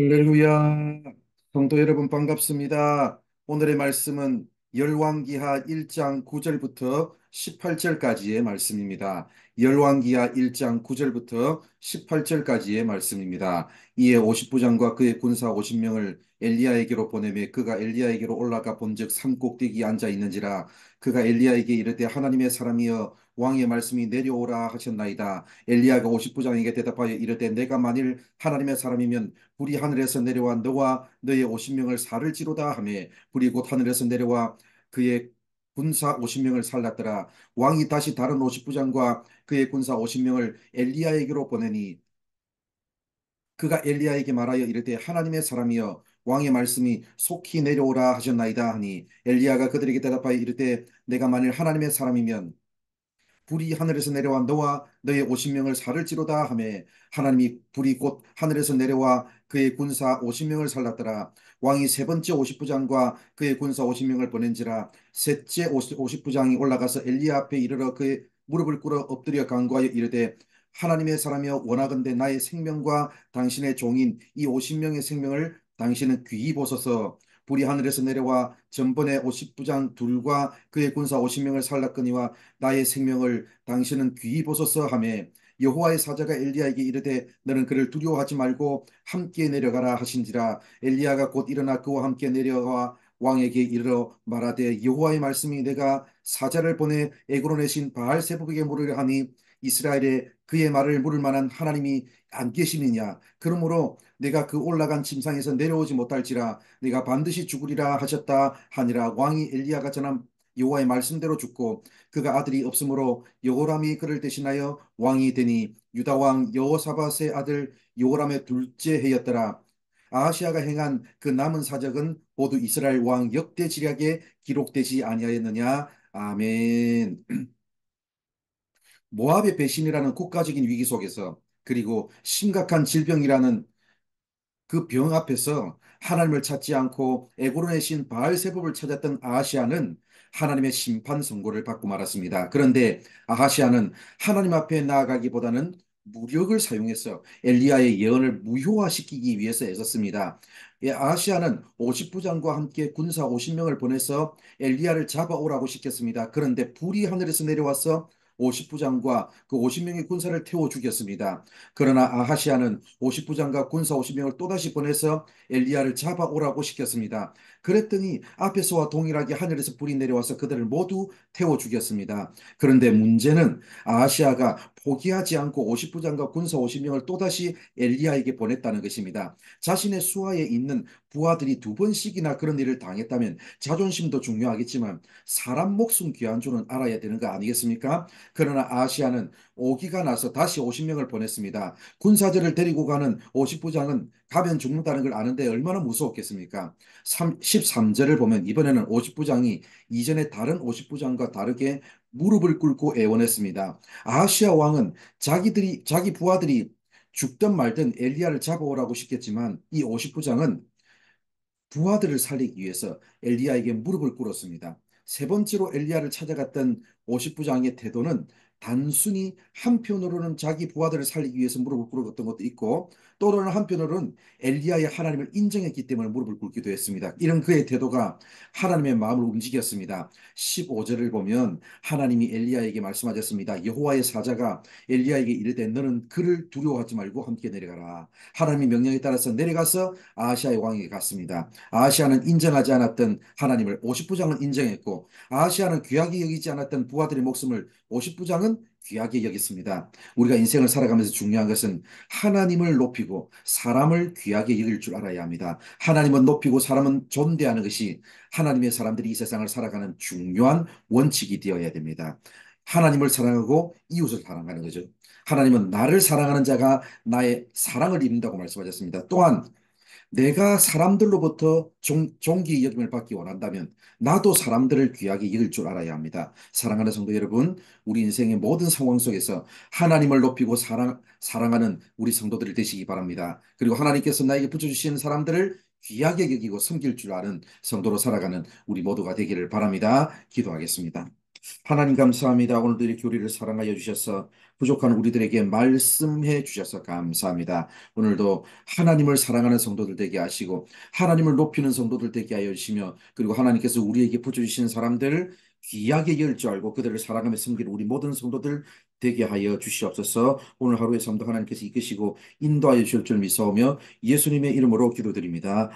할렐루야. 성도 여러분 반갑습니다. 오늘의 말씀은 열왕기하 1장 9절부터 18절까지의 말씀입니다. 열왕기하 1장 9절부터 18절까지의 말씀입니다. 이에 50부장과 그의 군사 50명을 엘리야에게로 보내매 그가 엘리야에게로 올라가 본즉 산 꼭대기에 앉아 있는지라. 그가 엘리야에게 이르되 하나님의 사람이여 왕의 말씀이 내려오라 하셨나이다. 엘리야가 50부장에게 대답하여 이르되 내가 만일 하나님의 사람이면 불이 하늘에서 내려와 너와 너의 50명을 살을지로다 하며 불이 곧 하늘에서 내려와 그의 군사 50명을 살랐더라. 왕이 다시 다른 50부장과 그의 군사 50명을 엘리야에게로 보내니 그가 엘리야에게 말하여 이르되 하나님의 사람이여 왕의 말씀이 속히 내려오라 하셨나이다 하니 엘리야가 그들에게 대답하여 이르되 내가 만일 하나님의 사람이면 불이 하늘에서 내려와 너와 너의 50명을 살을지로다 하매 하나님이 불이 곧 하늘에서 내려와 그의 군사 50명을 살랐더라. 왕이 세 번째 50부장과 그의 군사 50명을 보낸지라. 셋째 50부장이 올라가서 엘리야 앞에 이르러 그의 무릎을 꿇어 엎드려 간구하여 이르되 하나님의 사람이여 원하건대 나의 생명과 당신의 종인 이 50명의 생명을 당신은 귀히 보소서. 불이 하늘에서 내려와 전번에 50부장 둘과 그의 군사 50명을 살랐거니와 나의 생명을 당신은 귀히 보소서 하며 여호와의 사자가 엘리야에게 이르되 너는 그를 두려워하지 말고 함께 내려가라 하신지라. 엘리야가 곧 일어나 그와 함께 내려가 왕에게 이르러 말하되 여호와의 말씀이 내가 사자를 보내 에그론의 신 바알세복에게 물으려 하니 이스라엘에 그의 말을 물을 만한 하나님이 안 계시느냐. 그러므로 내가 그 올라간 침상에서 내려오지 못할지라 네가 반드시 죽으리라 하셨다 하니라. 왕이 엘리야가 전한 여호와의 말씀대로 죽고 그가 아들이 없으므로 여호람이 그를 대신하여 왕이 되니 유다 왕 여호사밧의 아들 여호람의 둘째 해였더라. 아하시아가 행한 그 남은 사적은 모두 이스라엘 왕 역대 지략에 기록되지 아니하였느냐. 아멘. 모압의 배신이라는 국가적인 위기 속에서 그리고 심각한 질병이라는 그 병 앞에서 하나님을 찾지 않고 에고론의 신 바알세복을 찾았던 아하시아는 하나님의 심판 선고를 받고 말았습니다. 그런데 아하시아는 하나님 앞에 나아가기보다는 무력을 사용해서 엘리야의 예언을 무효화시키기 위해서 애썼습니다. 예, 아하시아는 50부장과 함께 군사 50명을 보내서 엘리야를 잡아오라고 시켰습니다. 그런데 불이 하늘에서 내려와서 50부장과 그 50명의 군사를 태워 죽였습니다. 그러나 아하시아는 50부장과 군사 50명을 또다시 보내서 엘리야를 잡아오라고 시켰습니다. 그랬더니 앞에서와 동일하게 하늘에서 불이 내려와서 그들을 모두 태워 죽였습니다. 그런데 문제는 아하시아가 포기하지 않고 50부장과 군사 50명을 또다시 엘리야에게 보냈다는 것입니다. 자신의 수하에 있는 부하들이 두 번씩이나 그런 일을 당했다면 자존심도 중요하겠지만 사람 목숨 귀한 줄은 알아야 되는 거 아니겠습니까? 그러나 아하시아는 오기가 나서 다시 50명을 보냈습니다. 군사들을 데리고 가는 50부장은 가면 죽는다는 걸 아는데 얼마나 무서웠겠습니까? 13절을 보면 이번에는 50부장이 이전에 다른 50부장과 다르게 무릎을 꿇고 애원했습니다. 아하시아 왕은 자기 부하들이 죽든 말든 엘리야를 잡아오라고 시켰지만 이 50부장은 부하들을 살리기 위해서 엘리야에게 무릎을 꿇었습니다. 세 번째로 엘리야를 찾아갔던 50부장의 태도는 단순히 한편으로는 자기 부하들을 살리기 위해서 무릎을 꿇었던 것도 있고 또 다른 한편으로는 엘리야의 하나님을 인정했기 때문에 무릎을 꿇기도 했습니다. 이런 그의 태도가 하나님의 마음을 움직였습니다. 15절을 보면 하나님이 엘리야에게 말씀하셨습니다. 여호와의 사자가 엘리야에게 이르되 너는 그를 두려워하지 말고 함께 내려가라. 하나님의 명령에 따라서 내려가서 아하시아의 왕에게 갔습니다. 아하시아는 인정하지 않았던 하나님을 50부장은 인정했고 아하시아는 귀하게 여기지 않았던 부하들의 목숨을 50부장은 귀하게 여겼습니다. 우리가 인생을 살아가면서 중요한 것은 하나님을 높이고 사람을 귀하게 여길 줄 알아야 합니다. 하나님은 높이고 사람은 존대하는 것이 하나님의 사람들이 이 세상을 살아가는 중요한 원칙이 되어야 됩니다. 하나님을 사랑하고 이웃을 사랑하는 거죠. 하나님은 나를 사랑하는 자가 나의 사랑을 입는다고 말씀하셨습니다. 또한 내가 사람들로부터 존귀 여김을 받기 원한다면 나도 사람들을 귀하게 여길 줄 알아야 합니다. 사랑하는 성도 여러분, 우리 인생의 모든 상황 속에서 하나님을 높이고 사랑하는 우리 성도들이 되시기 바랍니다. 그리고 하나님께서 나에게 붙여주신 사람들을 귀하게 여기고 섬길 줄 아는 성도로 살아가는 우리 모두가 되기를 바랍니다. 기도하겠습니다. 하나님 감사합니다. 오늘도 이렇게 우리를 사랑하여 주셔서 부족한 우리들에게 말씀해 주셔서 감사합니다. 오늘도 하나님을 사랑하는 성도들 되게 하시고 하나님을 높이는 성도들 되게 하여 주시며 그리고 하나님께서 우리에게 부어주신 사람들을 귀하게 여길 줄 알고 그들을 사랑하며 섬기는 우리 모든 성도들 되게 하여 주시옵소서. 오늘 하루의 삶도 하나님께서 이끄시고 인도하여 주실 줄 믿사오며 예수님의 이름으로 기도드립니다.